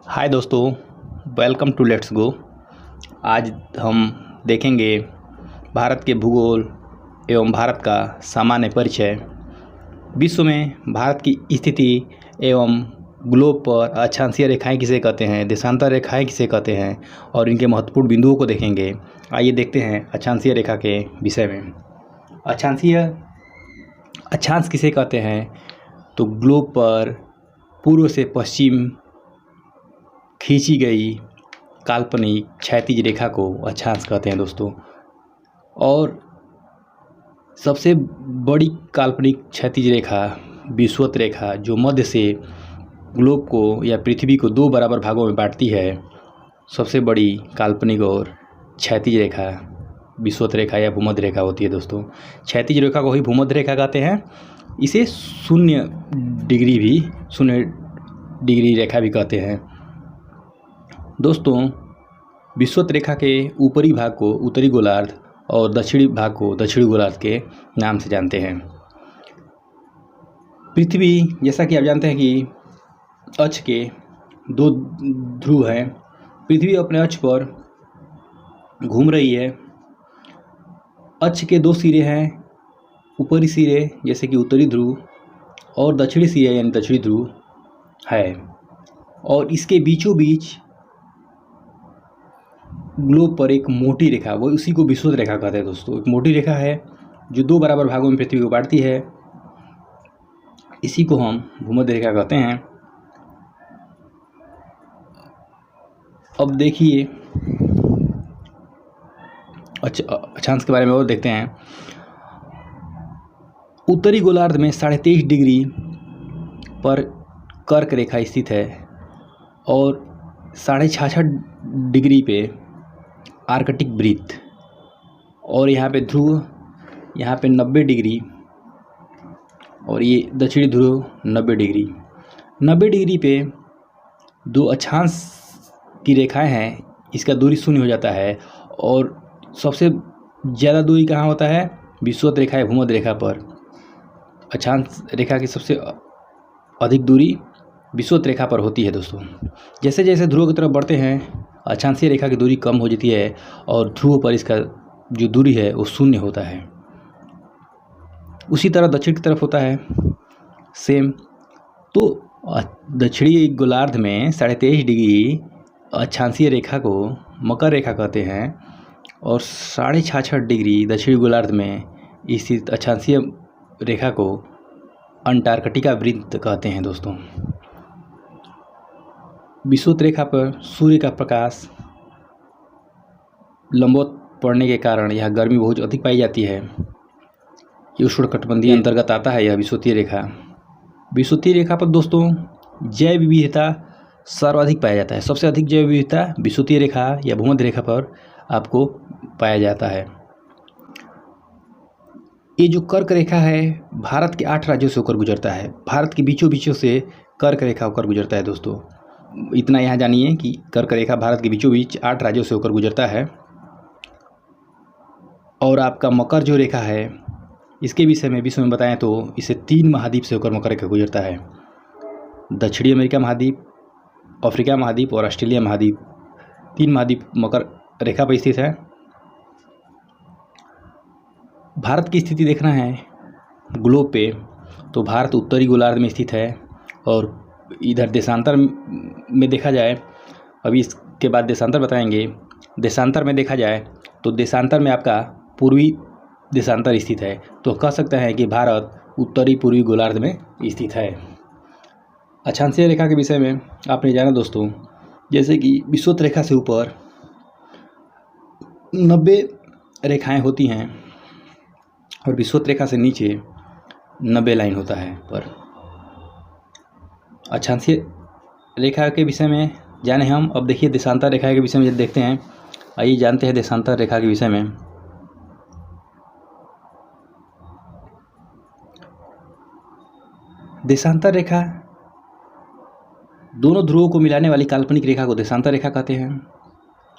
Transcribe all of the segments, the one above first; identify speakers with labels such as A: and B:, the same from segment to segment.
A: हाय दोस्तों, welcome to let's go. आज हम देखेंगे भारत के भूगोल एवं भारत का सामान्य परिचय। विश्व में भारत की स्थिति एवं ग्लोब पर अक्षांशीय रेखाएं किसे कहते हैं, देशांतर रेखाएं किसे कहते हैं और इनके महत्वपूर्ण बिंदुओं को देखेंगे। आइए देखते हैं अक्षांशीय रेखा के विषय में। अक्षांश किसे कहते हैं तो ग्लोब पर पूर्व से पश्चिम खींची गई काल्पनिक क्षैतिज रेखा को अक्षांश कहते हैं दोस्तों। और सबसे बड़ी काल्पनिक क्षैतिज रेखा विषुवत रेखा, जो मध्य से ग्लोब को या पृथ्वी को दो बराबर भागों में बांटती है, सबसे बड़ी काल्पनिक और क्षैतिज रेखा विषुवत रेखा या भूमध्य रेखा होती है दोस्तों। क्षैतिज रेखा को ही भूमध्य रेखा कहते हैं। इसे शून्य डिग्री रेखा भी कहते हैं दोस्तों। विषुवत रेखा के ऊपरी भाग को उत्तरी गोलार्ध और दक्षिणी भाग को दक्षिणी गोलार्ध के नाम से जानते हैं। पृथ्वी, जैसा कि आप जानते हैं कि अक्ष के दो ध्रुव हैं। पृथ्वी अपने अक्ष पर घूम रही है। अक्ष के दो सिरे हैं, ऊपरी सिरे जैसे कि उत्तरी ध्रुव और दक्षिणी सिरे यानी दक्षिणी ध्रुव है। और इसके बीचों बीच ग्लोब पर एक मोटी रेखा, वो उसी को विषुवत रेखा कहते हैं दोस्तों। एक मोटी रेखा है जो दो बराबर भागों में पृथ्वी को बांटती है, इसी को हम भूमध्य रेखा कहते हैं। अब देखिए अक्षांश के बारे में और देखते हैं। उत्तरी गोलार्ध में 23.5 डिग्री पर कर्क रेखा स्थित है और 66.5 डिग्री पे आर्कटिक वृत्त, और यहाँ पे ध्रुव, यहाँ पे 90 डिग्री, और ये दक्षिणी ध्रुव 90 डिग्री। 90 डिग्री पे दो अक्षांश की रेखाएं हैं, इसका दूरी शून्य हो जाता है। और सबसे ज़्यादा दूरी कहाँ होता है? विषुवत रेखा या भूमध्य रेखा पर। अक्षांश रेखा की सबसे अधिक दूरी विषुवत रेखा पर होती है दोस्तों। जैसे जैसे ध्रुव की तरफ बढ़ते हैं, अक्षांशीय रेखा की दूरी कम हो जाती है और ध्रुव पर इसका जो दूरी है वो शून्य होता है। उसी तरह दक्षिण की तरफ होता है सेम। तो दक्षिणी गोलार्ध में 23.5 डिग्री अक्षांशीय रेखा को मकर रेखा कहते हैं और 66.5 डिग्री दक्षिणी गोलार्ध में स्थित अक्षांशीय रेखा को अंटार्कटिका वृत्त कहते हैं दोस्तों। विषुवत रेखा पर सूर्य का प्रकाश लंबवत पड़ने के कारण यह गर्मी बहुत अधिक पाई जाती है। ये उष्णकटिबंधीय अंतर्गत आता है यह विषुवतीय रेखा। विषुवतीय रेखा पर दोस्तों जैव विविधता सर्वाधिक पाया जाता है। सबसे अधिक जैव विविधता विषुवतीय रेखा या भूमध्य रेखा पर आपको पाया जाता है। ये जो कर्क रेखा है भारत के 8 राज्यों से होकर गुजरता है। भारत के बीचों बीचों से कर्क रेखा होकर गुजरता है दोस्तों। इतना यहाँ जानिए कि कर्क रेखा भारत के बीचों बीच 8 राज्यों से होकर गुजरता है। और आपका मकर जो रेखा है, इसके विषय में विश्व में बताएं तो इसे 3 महाद्वीप से होकर मकर रेखा गुजरता है। दक्षिणी अमेरिका महाद्वीप, अफ्रीका महाद्वीप और ऑस्ट्रेलिया महाद्वीप, 3 महाद्वीप मकर रेखा पर स्थित है। भारत की स्थिति देखना है ग्लोब पे तो भारत उत्तरी गोलार्ध में स्थित है। और इधर देशांतर में देखा जाए, अभी इसके बाद देशांतर बताएंगे। देशांतर में देखा जाए तो देशांतर में आपका पूर्वी देशांतर स्थित है। तो कह सकते हैं कि भारत उत्तरी पूर्वी गोलार्ध में स्थित है। अक्षांशीय रेखा के विषय में आपने जाना दोस्तों, जैसे कि विषुवत रेखा से ऊपर 90 रेखाएं होती हैं और विषुवत रेखा से नीचे 90 लाइन होता है। पर अक्षांशीय रेखा के विषय में जाने हम। अब देखिए देशांतर रेखा के विषय में देखते हैं। आइए जानते हैं देशांतर रेखा के विषय में। देशांतर रेखा दोनों ध्रुवों को मिलाने वाली काल्पनिक रेखा को देशांतर रेखा कहते हैं।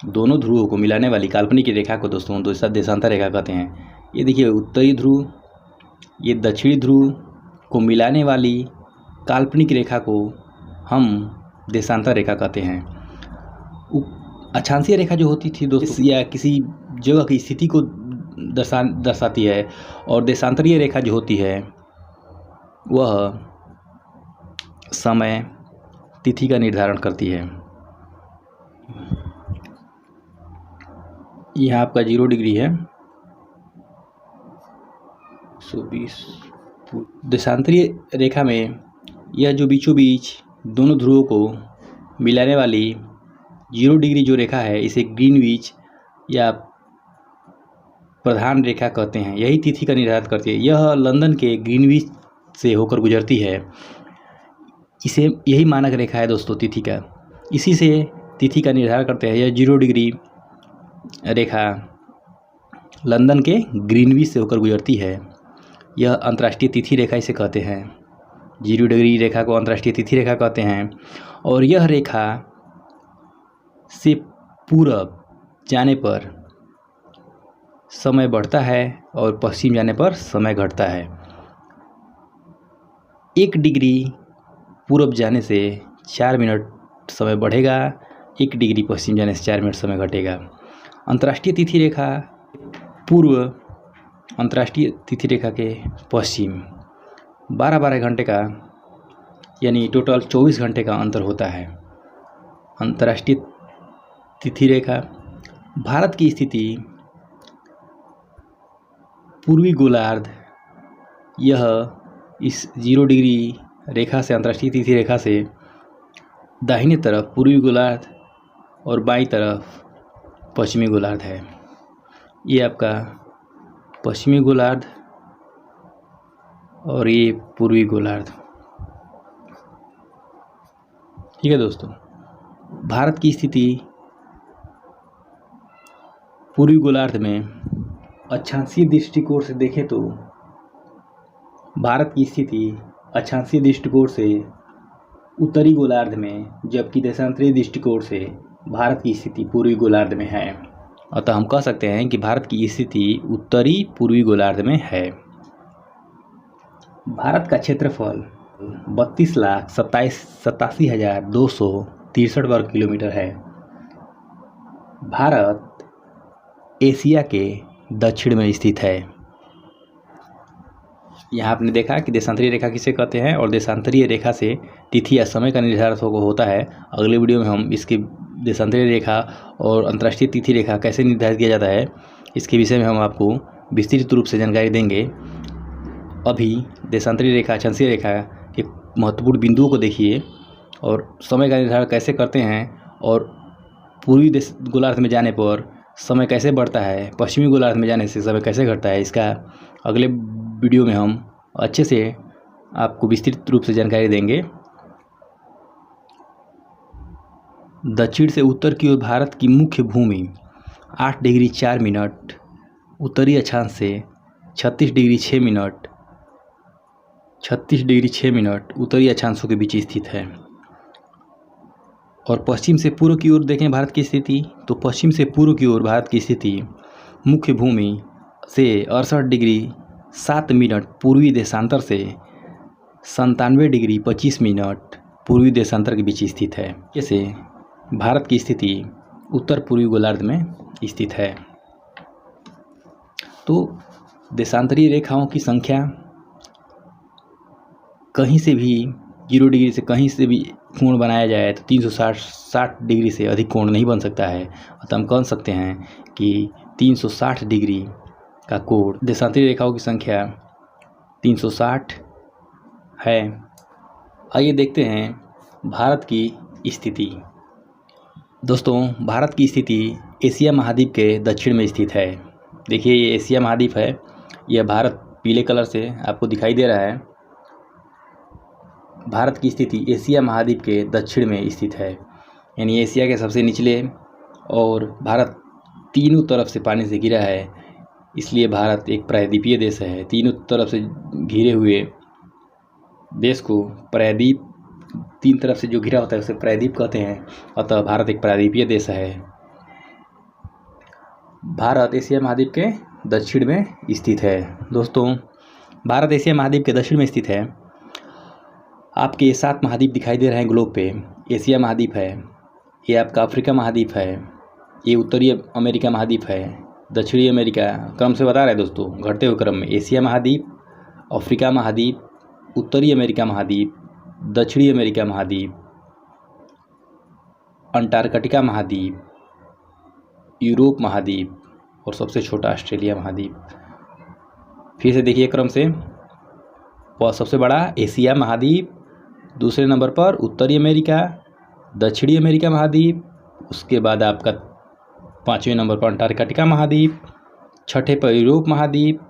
A: दोनों ध्रुवों को मिलाने वाली काल्पनिक रेखा को दोस्तों देशांतर रेखा कहते हैं। ये देखिए उत्तरी ध्रुव, ये दक्षिणी ध्रुव को मिलाने वाली काल्पनिक रेखा को हम देशांतर रेखा कहते हैं। अक्षांशीय रेखा जो होती थी दोस्तों, या किसी जगह की स्थिति को दर्शाती है, और देशांतरीय रेखा जो होती है वह समय तिथि का निर्धारण करती है। यह आपका 0 डिग्री है, 120। देशांतरीय रेखा में यह जो बीचों बीच दोनों ध्रुवों को मिलाने वाली 0 डिग्री जो रेखा है, इसे ग्रीनविच या प्रधान रेखा कहते हैं। यही तिथि का निर्धारण करती है। यह लंदन के ग्रीनविच से होकर गुजरती है। इसे यही मानक रेखा है दोस्तों तिथि का। इसी से तिथि का निर्धारण करते हैं। यह 0 डिग्री रेखा लंदन के ग्रीनविच से होकर गुजरती है। यह अंतर्राष्ट्रीय तिथि रेखा इसे कहते हैं। 0 डिग्री रेखा को अंतर्राष्ट्रीय तिथि रेखा कहते हैं। और यह रेखा से पूरब जाने पर समय बढ़ता है और पश्चिम जाने पर समय घटता है। 1 डिग्री पूरब जाने से 4 मिनट समय बढ़ेगा, 1 डिग्री पश्चिम जाने से 4 मिनट समय घटेगा। अंतर्राष्ट्रीय तिथि रेखा पूर्व, अंतर्राष्ट्रीय तिथि रेखा के पश्चिम 12-12 घंटे का, यानी टोटल 24 घंटे का अंतर होता है। अंतर्राष्ट्रीय तिथि रेखा भारत की स्थिति पूर्वी गोलार्ध, यह इस 0 डिग्री रेखा से, अंतर्राष्ट्रीय तिथि रेखा से दाहिने तरफ पूर्वी गोलार्ध और बाईं तरफ पश्चिमी गोलार्ध है। ये आपका पश्चिमी गोलार्ध और ये पूर्वी गोलार्ध। ठीक है दोस्तों, भारत की स्थिति पूर्वी गोलार्ध में अक्षांशीय दृष्टिकोण से देखें तो भारत की स्थिति अक्षांशीय दृष्टिकोण से उत्तरी गोलार्ध में, जबकि देशांतरीय दृष्टिकोण से भारत की स्थिति पूर्वी गोलार्ध में है। अतः हम कह सकते हैं कि भारत की स्थिति उत्तरी पूर्वी गोलार्ध में है। भारत का क्षेत्रफल 32,87,263 वर्ग किलोमीटर है। भारत एशिया के दक्षिण में स्थित है। यहाँ आपने देखा कि देशांतरीय रेखा किसे कहते हैं और देशांतरीय रेखा से तिथि या समय का निर्धारण होता है। अगले वीडियो में हम इसकी देशांतरीय रेखा और अंतर्राष्ट्रीय तिथि रेखा कैसे निर्धारित किया जाता है, इसके विषय में हम आपको विस्तृत रूप से जानकारी देंगे। अभी देशांतरीय रेखा, अक्षांशीय रेखा के महत्वपूर्ण बिंदुओं को देखिए और समय का निर्धारण कैसे करते हैं, और पूर्वी गोलार्ध में जाने पर समय कैसे बढ़ता है, पश्चिमी गोलार्ध में जाने से समय कैसे घटता है, इसका अगले वीडियो में हम अच्छे से आपको विस्तृत रूप से जानकारी देंगे। दक्षिण से उत्तर की ओर भारत की मुख्य भूमि 8 डिग्री 4 मिनट, उत्तरी अक्षांश से 36 डिग्री 6 मिनट, 36 डिग्री 6 मिनट उत्तरी अक्षांशों के बीच स्थित है। और पश्चिम से पूर्व की ओर देखें भारत की स्थिति, तो पश्चिम से पूर्व की ओर भारत की स्थिति मुख्य भूमि से 68 डिग्री 7 मिनट पूर्वी देशांतर से 97 डिग्री 25 मिनट पूर्वी देशांतर के बीच स्थित है। जैसे भारत की स्थिति उत्तर पूर्वी गोलार्ध में स्थित है। तो देशांतरीय रेखाओं की संख्या कहीं से भी 0 डिग्री से कहीं से भी कोण बनाया जाए तो 360 डिग्री से अधिक कोण नहीं बन सकता है। अतः हम कह सकते हैं कि 360 डिग्री का कोण, देशांतरीय रेखाओं की संख्या 360 है। आइए देखते हैं भारत की स्थिति। दोस्तों, भारत की स्थिति एशिया महाद्वीप के दक्षिण में स्थित है। देखिए, ये एशिया महाद्वीप है। यह भारत पीले कलर से आपको दिखाई दे रहा है। भारत की स्थिति एशिया महाद्वीप के दक्षिण में स्थित है, यानी एशिया के सबसे निचले, और भारत तीनों तरफ से पानी से घिरा है, इसलिए भारत एक प्रायद्वीपीय देश है। तीनों तरफ से घिरे हुए देश को प्रायद्वीप, तीन तरफ से जो घिरा होता है उसे प्रायद्वीप कहते हैं। अतः भारत एक प्रायद्वीपीय देश है। भारत एशिया महाद्वीप के दक्षिण में स्थित है। दोस्तों, भारत एशिया महाद्वीप के दक्षिण में स्थित है। आपके ये 7 महाद्वीप दिखाई दे रहे हैं ग्लोब पे। एशिया महाद्वीप है, ये आपका अफ्रीका महाद्वीप है, ये उत्तरी अमेरिका महाद्वीप है, दक्षिणी अमेरिका, क्रम से बता रहे हैं दोस्तों घटते हुए क्रम में। एशिया महाद्वीप, अफ्रीका महाद्वीप, उत्तरी अमेरिका महाद्वीप, दक्षिणी अमेरिका महाद्वीप, अंटार्कटिका महाद्वीप, यूरोप महाद्वीप और सबसे छोटा ऑस्ट्रेलिया महाद्वीप। फिर से देखिए क्रम से, सबसे बड़ा एशिया महाद्वीप, दूसरे नंबर पर उत्तरी अमेरिका, दक्षिणी अमेरिका महाद्वीप, उसके बाद आपका 5वें नंबर पर अंटार्कटिका महाद्वीप, छठे पर यूरोप महाद्वीप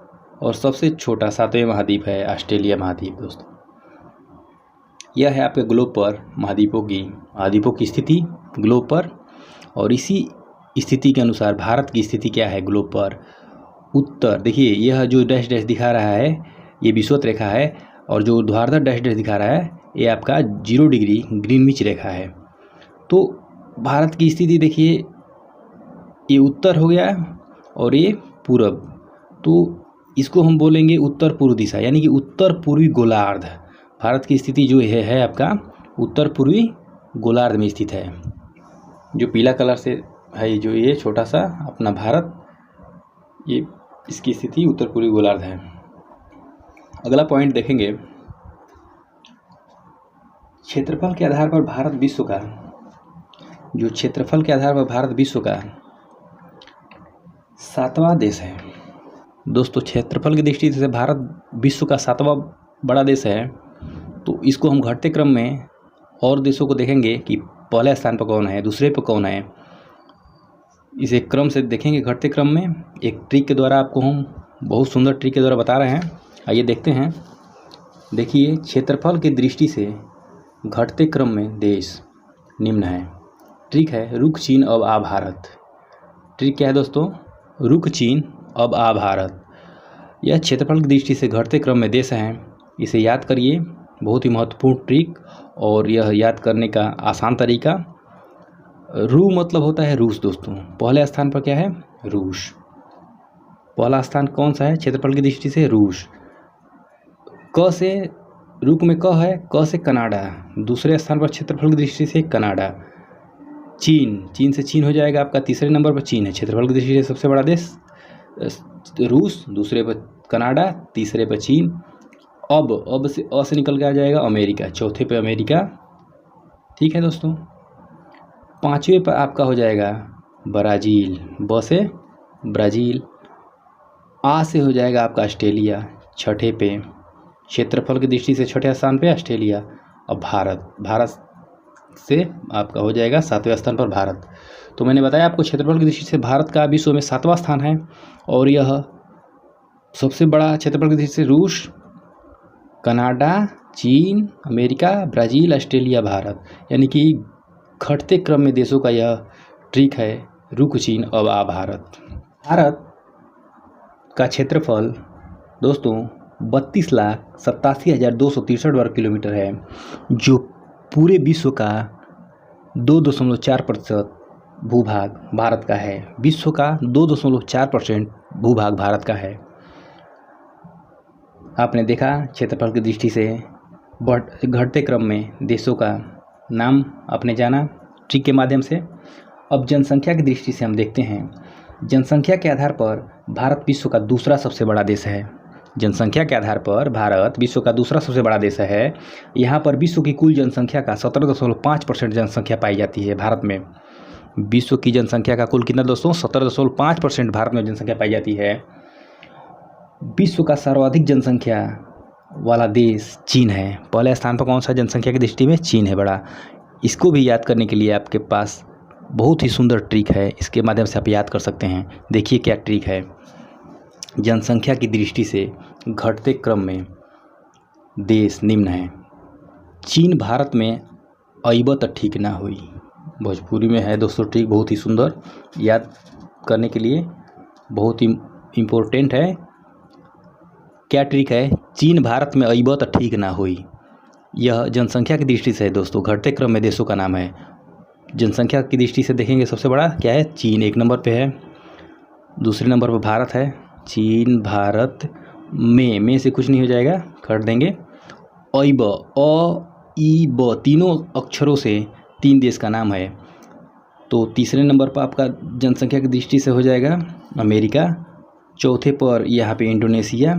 A: और सबसे छोटा 7वें महाद्वीप है ऑस्ट्रेलिया महाद्वीप। दोस्तों यह है आपके ग्लोब पर महाद्वीपों की स्थिति ग्लोब पर। और इसी स्थिति के अनुसार भारत की स्थिति क्या है ग्लोब पर। उत्तर देखिए, यह जो डैश डैश दिखा रहा है ये विषुवत रेखा है, और जो ऊर्ध्वाधर डैश डैश दिखा रहा है ये आपका 0 डिग्री ग्रीनविच रेखा है। तो भारत की स्थिति देखिए, ये उत्तर हो गया और ये पूरब, तो इसको हम बोलेंगे उत्तर पूर्व दिशा, यानी कि उत्तर पूर्वी गोलार्ध। भारत की स्थिति जो है आपका उत्तर पूर्वी गोलार्ध में स्थित है। जो पीला कलर से है जो ये छोटा सा अपना भारत, ये इसकी स्थिति उत्तर पूर्वी गोलार्ध है। अगला पॉइंट देखेंगे, क्षेत्रफल के आधार पर भारत विश्व का, जो क्षेत्रफल के आधार पर भारत विश्व का 7वां देश है। दोस्तों क्षेत्रफल की दृष्टि से भारत विश्व का 7वां बड़ा देश है। तो इसको हम घटते क्रम में और देशों को देखेंगे कि पहले स्थान पर कौन है, दूसरे पर कौन है, इसे क्रम से देखेंगे घटते क्रम में। एक ट्रिक के द्वारा आपको हम बहुत सुंदर ट्रिक के द्वारा बता रहे हैं, आइए देखते हैं। देखिए क्षेत्रफल की दृष्टि से घटते क्रम में देश निम्न है। ट्रिक है रुक चीन अब आ भारत। ट्रिक क्या है दोस्तों, रुक चीन अब आ भारत। यह क्षेत्रफल की दृष्टि से घटते क्रम में देश हैं, इसे याद करिए, बहुत ही महत्वपूर्ण ट्रिक। और यह याद करने का आसान तरीका, रू मतलब होता है रूस। दोस्तों पहले स्थान पर क्या है, रूस। पहला स्थान कौन सा है क्षेत्रफल की दृष्टि से, रूस। क से रुक में क है, क से कनाडा। दूसरे स्थान पर क्षेत्रफल की दृष्टि से कनाडा। चीन से चीन हो जाएगा आपका, तीसरे नंबर पर चीन है क्षेत्रफल की दृष्टि से सबसे बड़ा देश। रूस, दूसरे पर कनाडा, तीसरे पर चीन। अब से अ से निकल के आ जाएगा अमेरिका, चौथे पे अमेरिका। ठीक है दोस्तों। 5वें पर आपका हो जाएगा ब्राज़ील, ब से ब्राज़ील। आ से हो जाएगा आपका ऑस्ट्रेलिया, छठे पे। क्षेत्रफल की दृष्टि से छठे स्थान पे ऑस्ट्रेलिया। और भारत से आपका हो जाएगा 7वें स्थान पर भारत। तो मैंने बताया आपको क्षेत्रफल की दृष्टि से भारत का विश्व में 7वां स्थान है, और यह सबसे बड़ा क्षेत्रफल की दृष्टि से रूस, कनाडा, चीन, अमेरिका, ब्राज़ील, ऑस्ट्रेलिया, भारत, यानी कि घटते क्रम में देशों का यह ट्रिक है, रुक चीन अब आ भारत। भारत का क्षेत्रफल दोस्तों 32,87,263 वर्ग किलोमीटर है, जो पूरे विश्व का 2.4% भूभाग भारत का है। विश्व का 2.4% भूभाग भारत का है। आपने देखा क्षेत्रफल की दृष्टि से घटते क्रम में देशों का नाम आपने जाना ट्रिक के माध्यम से। अब जनसंख्या की दृष्टि से हम देखते हैं, जनसंख्या के आधार पर भारत विश्व का दूसरा सबसे बड़ा देश है। जनसंख्या के आधार पर भारत विश्व का दूसरा सबसे बड़ा देश है। यहाँ पर विश्व की कुल जनसंख्या का 17.5% जनसंख्या पाई जाती है भारत में। विश्व की जनसंख्या का कुल कितना दोस्तों, 17.5% भारत में जनसंख्या पाई जाती है। विश्व का सर्वाधिक जनसंख्या वाला देश चीन है। पहले स्थान पर कौन सा जनसंख्या की दृष्टि में, चीन है बड़ा। इसको भी याद करने के लिए आपके पास बहुत ही सुंदर ट्रिक है, इसके माध्यम से आप याद कर सकते हैं। देखिए क्या ट्रिक है। जनसंख्या की दृष्टि से घटते क्रम में देश निम्न है। चीन भारत में अइबत ठीक ना हुई, भोजपुरी में है दोस्तों ट्रिक, बहुत ही सुंदर, याद करने के लिए बहुत ही इम्पोर्टेंट है। क्या ट्रिक है, चीन भारत में अइबत ठीक ना हुई। यह जनसंख्या की दृष्टि से है दोस्तों, घटते क्रम में देशों का नाम है। जनसंख्या की दृष्टि से देखेंगे सबसे बड़ा क्या है, चीन 1 नंबर पे है, दूसरे नंबर पर भारत है। चीन, भारत में से कुछ नहीं हो जाएगा, कर देंगे। अइब, ई ब तीनों अक्षरों से 3 देश का नाम है। तो तीसरे नंबर पर आपका जनसंख्या की दृष्टि से हो जाएगा अमेरिका, चौथे पर यहाँ पे इंडोनेशिया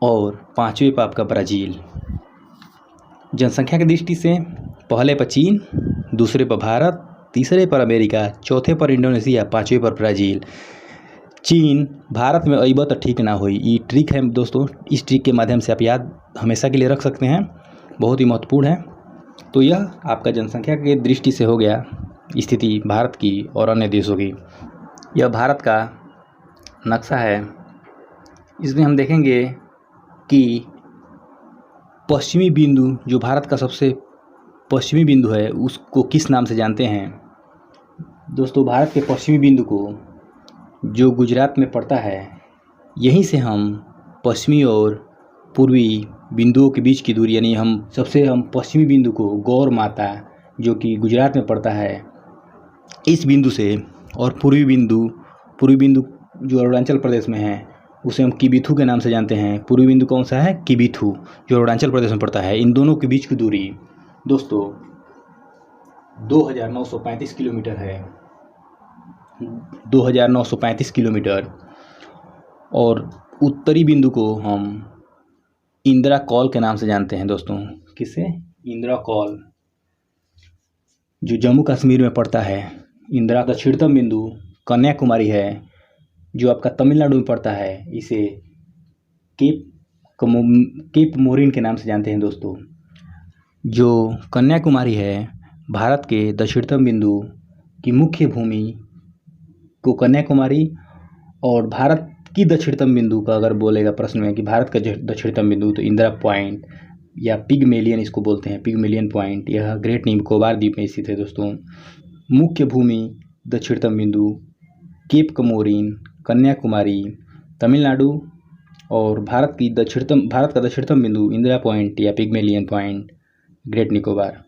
A: और पाँचवें पर आपका ब्राज़ील। जनसंख्या की दृष्टि से पहले पर चीन, दूसरे पर भारत, तीसरे पर अमेरिका, चौथे पर इंडोनेशिया, पाँचवें पर ब्राज़ील। चीन भारत में अइबा तो ठीक ना होई, ये ट्रिक है दोस्तों। इस ट्रिक के माध्यम से आप याद हमेशा के लिए रख सकते हैं, बहुत ही महत्वपूर्ण है। तो यह आपका जनसंख्या की दृष्टि से हो गया स्थिति भारत की और अन्य देशों की। यह भारत का नक्शा है। इसमें हम देखेंगे कि पश्चिमी बिंदु, जो भारत का सबसे पश्चिमी बिंदु है, उसको किस नाम से जानते हैं दोस्तों? भारत के पश्चिमी बिंदु को, जो गुजरात में पड़ता है, यहीं से हम पश्चिमी और पूर्वी बिंदुओं के बीच की दूरी, यानी हम पश्चिमी बिंदु को गौर माता, जो कि गुजरात में पड़ता है, इस बिंदु से, और पूर्वी बिंदु जो अरुणाचल प्रदेश में है, उसे हम किबिथु के नाम से जानते हैं। पूर्वी बिंदु कौन सा है? किबिथु, जो अरुणाचल प्रदेश में पड़ता है। इन दोनों के बीच की दूरी दोस्तों 2935 किलोमीटर है, 2935 किलोमीटर। और उत्तरी बिंदु को हम इंदिरा कॉल के नाम से जानते हैं दोस्तों। किसे? इंदिरा कॉल, जो जम्मू कश्मीर में पड़ता है। इंदिरा दक्षिणतम बिंदु कन्याकुमारी है, जो आपका तमिलनाडु में पड़ता है। इसे केप मोरिन के नाम से जानते हैं दोस्तों। जो कन्याकुमारी है, भारत के दक्षिणतम बिंदु की मुख्य भूमि को कन्याकुमारी, और भारत की दक्षिणतम बिंदु का अगर बोलेगा प्रश्न में कि भारत का दक्षिणतम बिंदु, तो इंदिरा पॉइंट या पिगमेलियन इसको बोलते हैं, पिगमेलियन पॉइंट, यह ग्रेट निकोबार द्वीप में स्थित है दोस्तों। मुख्य भूमि दक्षिणतम बिंदु केप कमोरिन, कन्याकुमारी, तमिलनाडु, और भारत का दक्षिणतम बिंदु इंदिरा पॉइंट या पिगमेलियन पॉइंट, ग्रेट निकोबार।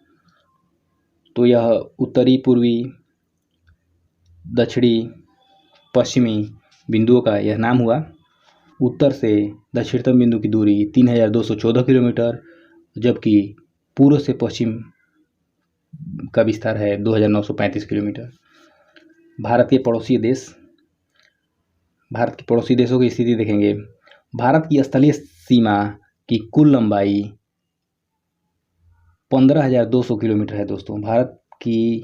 A: तो यह उत्तरी, पूर्वी, दक्षिणी, पश्चिमी बिंदुओं का यह नाम हुआ। उत्तर से दक्षिणतम बिंदु की दूरी 3214 किलोमीटर, जबकि पूर्व से पश्चिम का विस्तार है 2935 किलोमीटर। भारत के पड़ोसी देशों की स्थिति देखेंगे। भारत की स्थलीय सीमा की कुल लंबाई 15,200 किलोमीटर है दोस्तों। भारत की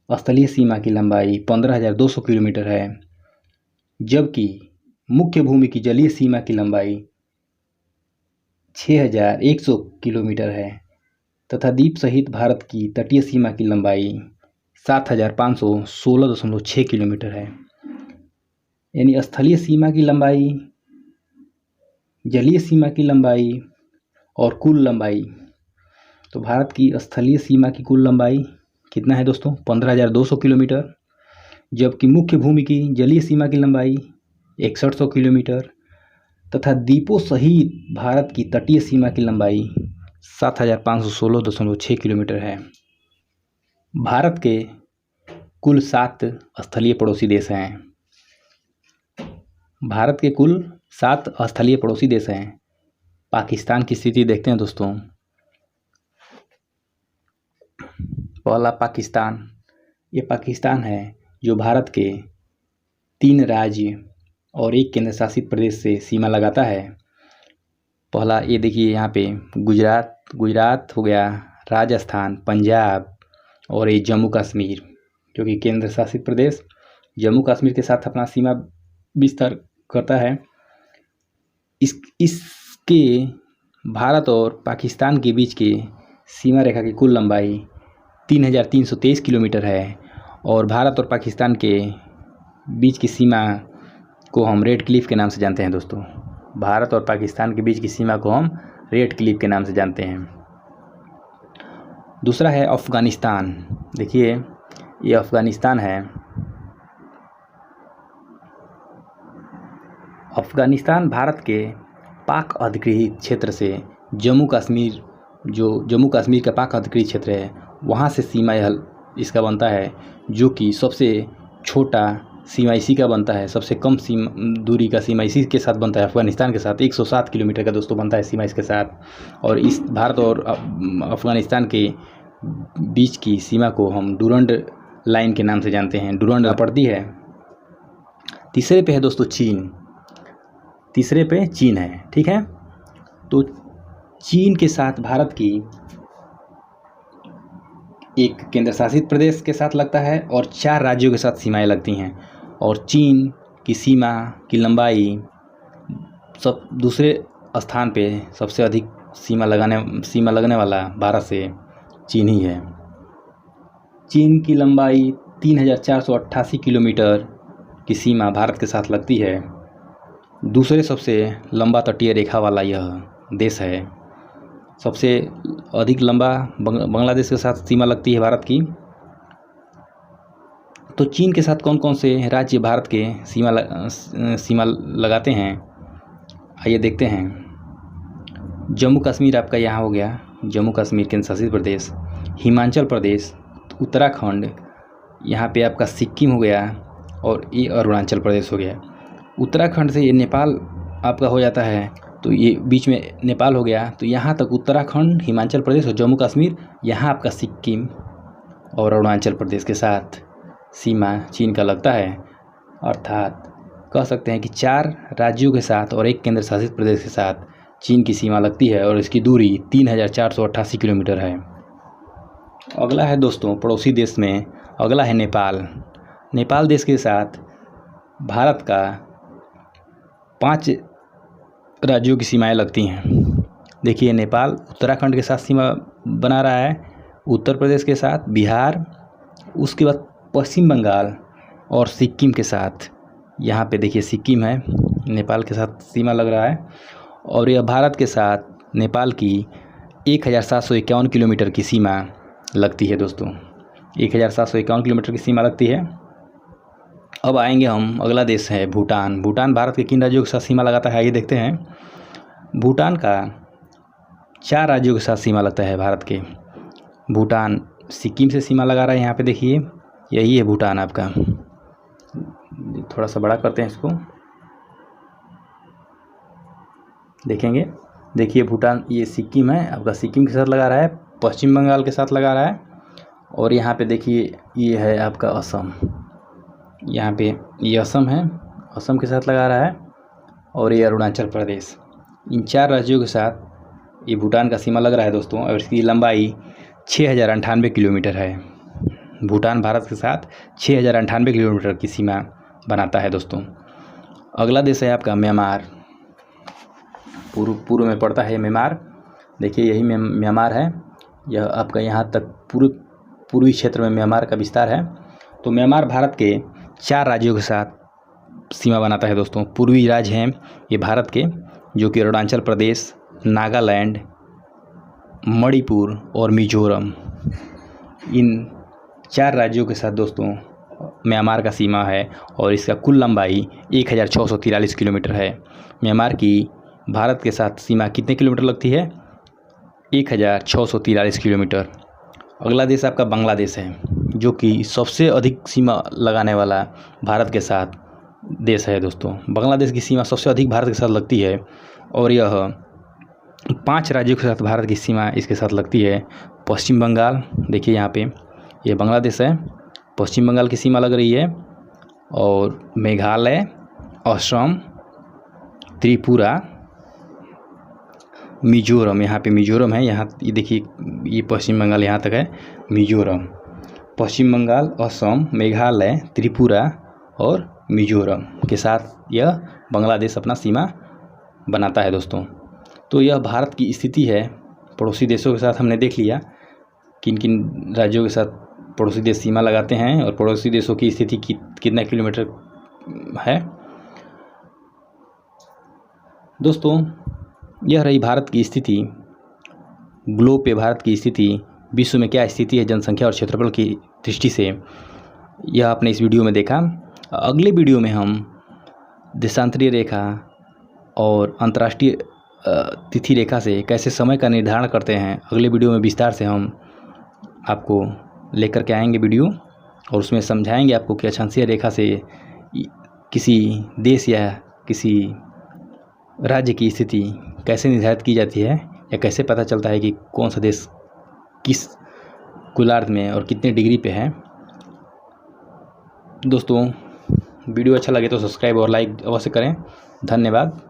A: स्थलीय सीमा की लंबाई 15,200 किलोमीटर है, जबकि मुख्य भूमि की जलीय सीमा की लंबाई 6,100 किलोमीटर है, तथा द्वीप सहित भारत की तटीय सीमा की लंबाई 7,516.6 किलोमीटर है। यानी स्थलीय सीमा की लंबाई, जलीय सीमा की लंबाई और कुल लंबाई। तो भारत की स्थलीय सीमा की कुल लंबाई कितना है दोस्तों? 15,200 किलोमीटर, जबकि मुख्य भूमि की जलीय सीमा की लंबाई 6100 किलोमीटर, तथा द्वीपों सहित भारत की तटीय सीमा की लंबाई 7,516.6 किलोमीटर है। भारत के कुल 7 स्थलीय पड़ोसी देश हैं। भारत के कुल 7 स्थलीय पड़ोसी देश हैं। पाकिस्तान की स्थिति देखते हैं दोस्तों। पहला पाकिस्तान, ये पाकिस्तान है जो भारत के 3 राज्य और 1 केंद्र शासित प्रदेश से सीमा लगाता है। पहला ये देखिए, यहाँ पे गुजरात हो गया, राजस्थान, पंजाब, और ये जम्मू कश्मीर, जो कि केंद्र शासित प्रदेश जम्मू कश्मीर के साथ अपना सीमा विस्तार करता है। इसके भारत और पाकिस्तान के बीच के सीमा रेखा की कुल लंबाई 3,323 किलोमीटर है, और भारत और पाकिस्तान के बीच की सीमा को हम रेड क्लिफ के नाम से जानते हैं दोस्तों। भारत और पाकिस्तान के बीच की सीमा को हम रेड क्लिफ के नाम से जानते हैं। दूसरा है अफ़गानिस्तान। देखिए, ये अफ़गानिस्तान है। अफ़गानिस्तान भारत के पाक अधिकृत क्षेत्र से जम्मू कश्मीर का पाक अधिकृत क्षेत्र है, वहाँ से सीमा इसका बनता है, जो कि सबसे छोटा सीमा इसी का बनता है, सबसे कम सीमा दूरी का सीमा इसी के साथ बनता है, अफ़गानिस्तान के साथ 107 किलोमीटर का दोस्तों बनता है सीमा इसके साथ। और इस भारत और अफ़गानिस्तान के बीच की सीमा को हम डूरंड लाइन के नाम से जानते हैं। डूरंड पड़ती है। तीसरे पे है दोस्तों चीन, तीसरे पे चीन है, ठीक है। तो चीन के साथ भारत की एक केंद्र शासित प्रदेश के साथ लगता है और 4 राज्यों के साथ सीमाएं लगती हैं। और चीन की सीमा की लंबाई सब दूसरे स्थान पे सबसे अधिक सीमा लगने वाला भारत से चीन ही है। चीन की लंबाई 3488 किलोमीटर की सीमा भारत के साथ लगती है। दूसरे सबसे लंबा तटीय रेखा वाला यह देश है। सबसे अधिक लंबा बांग्लादेश के साथ सीमा लगती है भारत की। तो चीन के साथ कौन कौन से राज्य भारत के सीमा लगाते हैं, आइए देखते हैं। जम्मू कश्मीर आपका यहाँ हो गया, जम्मू कश्मीर केंद्र शासित प्रदेश। हिमाचल प्रदेश, उत्तराखंड, यहाँ पे आपका सिक्किम हो गया और ये अरुणाचल प्रदेश हो गया। उत्तराखंड से ये नेपाल आपका हो जाता है, तो ये बीच में नेपाल हो गया। तो यहाँ तक उत्तराखंड, हिमाचल प्रदेश और जम्मू कश्मीर, यहाँ आपका सिक्किम और अरुणाचल प्रदेश के साथ सीमा चीन का लगता है। अर्थात कह सकते हैं कि 4 राज्यों के साथ और एक केंद्र शासित प्रदेश के साथ चीन की सीमा लगती है और इसकी दूरी 3488 किलोमीटर है। अगला है दोस्तों पड़ोसी देश में, अगला है नेपाल। नेपाल देश के साथ भारत का 5 राज्यों की सीमाएं लगती हैं। देखिए नेपाल उत्तराखंड के साथ सीमा बना रहा है, उत्तर प्रदेश के साथ, बिहार, उसके बाद पश्चिम बंगाल और सिक्किम के साथ। यहाँ पे देखिए सिक्किम है, नेपाल के साथ सीमा लग रहा है। और यह भारत के साथ नेपाल की 1751 किलोमीटर की सीमा लगती है दोस्तों। 1751 किलोमीटर की सीमा लगती है। अब आएंगे हम, अगला देश है भूटान। भूटान भारत के किन राज्यों के साथ सीमा लगाता है, आइए देखते हैं। भूटान का 4 राज्यों के साथ सीमा लगता है भारत के। भूटान सिक्किम से सीमा लगा रहा है, यहाँ पे देखिए यही है भूटान आपका। थोड़ा सा बड़ा करते हैं इसको, देखेंगे। देखिए भूटान, ये सिक्किम है आपका, सिक्किम के साथ लगा रहा है, पश्चिम बंगाल के साथ लगा रहा है। और यहाँ पे देखिए ये है आपका असम, यहाँ पे ये असम है, असम के साथ लगा रहा है। और ये अरुणाचल प्रदेश। इन 4 राज्यों के साथ ये भूटान का सीमा लग रहा है दोस्तों। और इसकी लंबाई 6098 किलोमीटर है। भूटान भारत के साथ 6098 किलोमीटर की सीमा बनाता है दोस्तों। अगला देश है आपका म्यांमार। पूर्व में पड़ता है म्यांमार। देखिए यही म्यांमार है, यह आपका यहाँ तक पूर्वी क्षेत्र में म्यांमार का विस्तार है। तो म्यांमार भारत के 4 राज्यों के साथ सीमा बनाता है दोस्तों। पूर्वी राज्य हैं ये भारत के, जो कि अरुणाचल प्रदेश, नागालैंड, मणिपुर और मिजोरम। इन 4 राज्यों के साथ दोस्तों म्यांमार का सीमा है और इसका कुल लंबाई 1643 किलोमीटर है। म्यांमार की भारत के साथ सीमा कितने किलोमीटर लगती है? 1643 किलोमीटर। अगला देश आपका बांग्लादेश है, जो कि सबसे अधिक सीमा लगाने वाला भारत के साथ देश है दोस्तों। बांग्लादेश की सीमा सबसे अधिक भारत के साथ लगती है और यह 5 राज्यों के साथ भारत की सीमा इसके साथ लगती है। पश्चिम बंगाल, देखिए यहाँ पे ये बांग्लादेश है, पश्चिम बंगाल की सीमा लग रही है। और मेघालय, असम, त्रिपुरा, मिजोरम, यहाँ पे मिजोरम है, यहाँ ये देखिए ये पश्चिम बंगाल यहाँ तक है, मिजोरम। पश्चिम बंगाल, असम, मेघालय, त्रिपुरा और मिजोरम के साथ यह बांग्लादेश अपना सीमा बनाता है दोस्तों। तो यह भारत की स्थिति है। पड़ोसी देशों के साथ हमने देख लिया किन किन राज्यों के साथ पड़ोसी देश सीमा लगाते हैं और पड़ोसी देशों की स्थिति कितना किलोमीटर है। दोस्तों यह रही भारत की स्थिति। ग्लोब पे भारत की स्थिति, विश्व में क्या स्थिति है जनसंख्या और क्षेत्रफल की दृष्टि से, यह आपने इस वीडियो में देखा। अगले वीडियो में हम देशांतरीय रेखा और अंतर्राष्ट्रीय तिथि रेखा से कैसे समय का निर्धारण करते हैं, अगले वीडियो में विस्तार से हम आपको लेकर के आएंगे वीडियो, और उसमें समझाएंगे आपको कि अक्षांशीय रेखा से किसी देश या किसी राज्य की स्थिति कैसे निर्धारित की जाती है, या कैसे पता चलता है कि कौन सा देश किस गोलार्ध में और कितने डिग्री पे है। दोस्तों, वीडियो अच्छा लगे तो सब्सक्राइब और लाइक अवश्य करें। धन्यवाद।